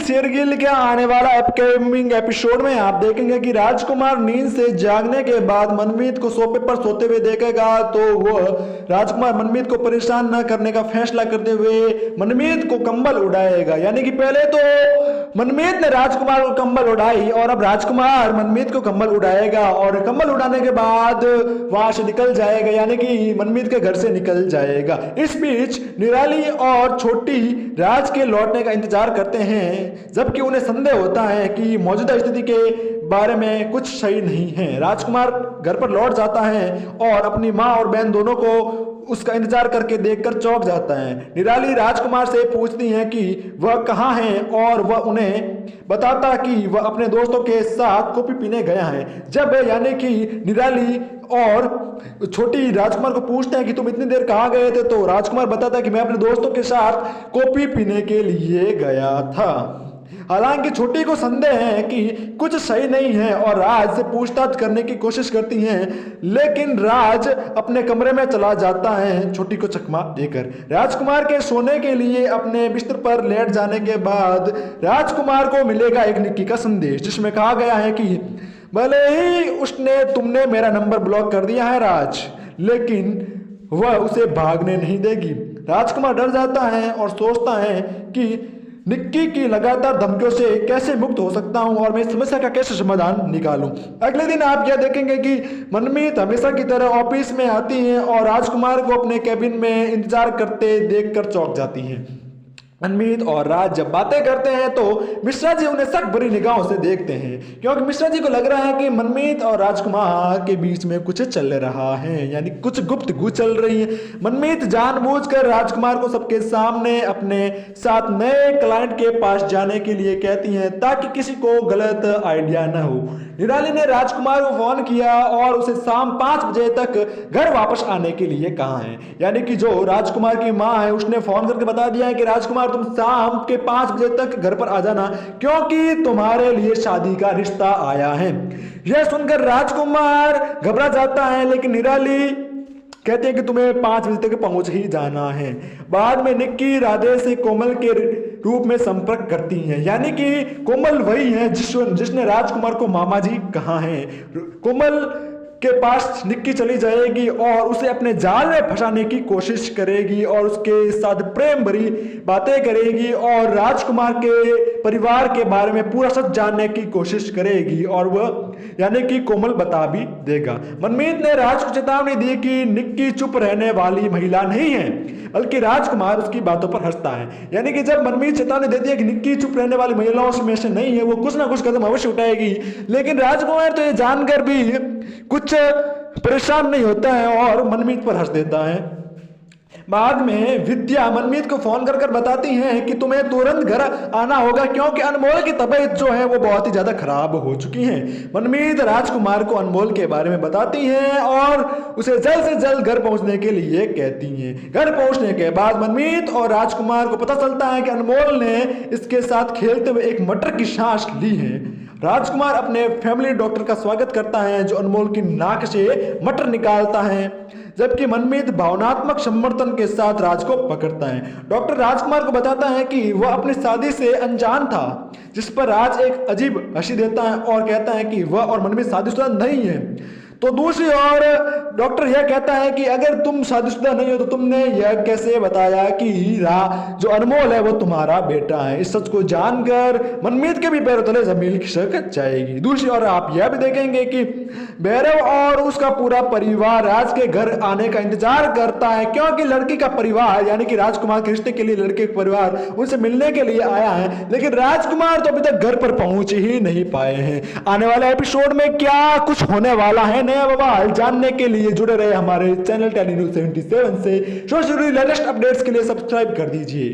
शेरगिल के आने वाला अपकमिंग एपिसोड में आप देखेंगे कि राजकुमार नींद से जागने के बाद मनमीत को सोफे पर सोते हुए देखेगा तो वो राजकुमार मनमीत को परेशान न करने का फैसला करते हुए मनमीत को कंबल उड़ाएगा। यानी कि पहले तो मनमीत ने राजकुमार को कंबल उड़ाई और अब राजकुमार मनमीत को कंबल उड़ाएगा और कंबल उड़ाने के बाद वहां से निकल जाएगा, यानी कि मनमीत के घर से निकल जाएगा। इस बीच निराली और छोटी राज के लौटने का इंतजार करते हैं, जबकि उन्हें संदेह होता है कि मौजूदा स्थिति के बारे में कुछ सही नहीं है। राजकुमार घर पर लौट जाता है और अपनी माँ और बहन दोनों को उसका इंतजार करके देखकर चौंक जाता है। निराली राजकुमार से पूछती है कि वह कहाँ है और वह उन्हें बताता कि वह अपने दोस्तों के साथ कॉफी पीने गया है। जब यानी कि निराली और छोटी राजकुमार को पूछते हैं कि तुम इतनी देर कहाँ गए थे, तो राजकुमार बताता है कि मैं अपने दोस्तों के साथ कॉफी पीने के लिए गया था। हालांकि छोटी को संदेह है कि कुछ सही नहीं है और राज से पूछताछ करने की कोशिश करती हैं, लेकिन राज अपने कमरे में चला जाता है छोटी को चकमा देकर। राजकुमार के सोने के लिए अपने बिस्तर पर लेट जाने के बाद राजकुमार को मिलेगा एक निक्की का संदेश, जिसमें कहा गया है कि भले ही तुमने मेरा नंबर ब्लॉक कर दिया है राज, लेकिन वह उसे भागने नहीं देगी। राजकुमार डर जाता है और सोचता है कि निक्की की लगातार धमकियों से कैसे मुक्त हो सकता हूं और मैं इस समस्या का कैसे समाधान निकालूं। अगले दिन आप यह देखेंगे कि मनमीत हमेशा की तरह ऑफिस में आती हैं और राजकुमार को अपने कैबिन में इंतजार करते देखकर चौंक जाती हैं। मनमीत और राज जब बातें करते हैं तो मिश्रा जी उन्हें सख्त बुरी निगाहों से देखते हैं, क्योंकि मिश्रा जी को लग रहा है कि मनमीत और राजकुमार के बीच में कुछ चल रहा है, यानी कुछ गुप्तगू चल रही है। मनमीत जानबूझकर राजकुमार को सबके सामने अपने साथ नए क्लाइंट के पास जाने के लिए कहती हैं ताकि किसी को गलत आइडिया न हो। निराली ने राजकुमार को फोन किया और उसे शाम 5 बजे तक घर वापस आने के लिए कहा है। यानी कि जो राजकुमार की माँ है उसने फोन करके बता दिया है कि राजकुमार तुम शाम के 5 बजे तक घर पर आ जाना, क्योंकि तुम्हारे लिए शादी का रिश्ता आया है। यह सुनकर राजकुमार घबरा जाता है, लेकिन निराली कहते हैं कि तुम्हें 5 बजे तक पहुंच ही जाना है। बाद में निक्की राधे से कोमल के रूप में संपर्क करती हैं, यानी कि कोमल वही है जिसने राजकुमार को मामा जी कहा है। कोमल के पास निक्की चली जाएगी और उसे अपने जाल में फंसाने की कोशिश करेगी और उसके साथ प्रेम भरी बातें करेगी और राजकुमार के परिवार के बारे में पूरा सच जानने की कोशिश करेगी और वह यानी कि कोमल बता भी देगा। मनमीत ने राज को चेतावनी दी कि निक्की चुप रहने वाली महिला नहीं है, बल्कि राजकुमार उसकी बातों पर हंसता है। यानी कि जब मनमीत चेतावनी देती है कि निक्की चुप रहने वाली महिलाओं में से नहीं है, वो कुछ ना कुछ कदम अवश्य उठाएगी, लेकिन राजकुमार तो ये जानकर भी कुछ परेशान नहीं होता है और मनमीत पर हंस देता है। बाद में विद्या मनमीत को फोन कर बताती हैं कि तुम्हें तुरंत घर आना होगा, क्योंकि अनमोल की तबीयत जो है वो बहुत ही ज्यादा खराब हो चुकी है। मनमीत राजकुमार को अनमोल के बारे में बताती हैं और उसे जल्द से जल्द घर पहुंचने के लिए कहती हैं। घर पहुंचने के बाद मनमीत और राजकुमार को पता चलता है कि अनमोल ने इसके साथ खेलते हुए एक मटर की सांस ली है। राजकुमार अपने फैमिली डॉक्टर का स्वागत करता है जो अनमोल की नाक से मटर निकालता है, जबकि मनमीत भावनात्मक समर्थन के साथ राज को पकड़ता है। डॉक्टर राजकुमार को बताता है कि वह अपनी शादी से अनजान था, जिस पर राज एक अजीब हंसी देता है और कहता है कि वह और मनमीत शादीशुदा नहीं है। तो दूसरी ओर डॉक्टर यह कहता है कि अगर तुम शादीशुदा नहीं हो तो तुमने यह कैसे बताया कि जो अनमोल है वो तुम्हारा बेटा है। इस सच को जानकर मनमीत के भी पैरों तले जमीन खिसक जाएगी। दूसरी ओर आप यह भी देखेंगे कि भैरव और उसका पूरा परिवार राज के घर आने का इंतजार करता है, क्योंकि लड़की का परिवार यानी कि राजकुमार के रिश्ते के लिए लड़के का परिवार उनसे मिलने के लिए आया है, लेकिन राजकुमार तो अभी तक घर पर पहुंच ही नहीं पाए हैं। आने वाले एपिसोड में क्या कुछ होने वाला है नया बवाल जानने के लिए जुड़े रहे हमारे चैनल टेली न्यूज़ 77 से। लेटेस्ट अपडेट्स के लिए सब्सक्राइब कर दीजिए।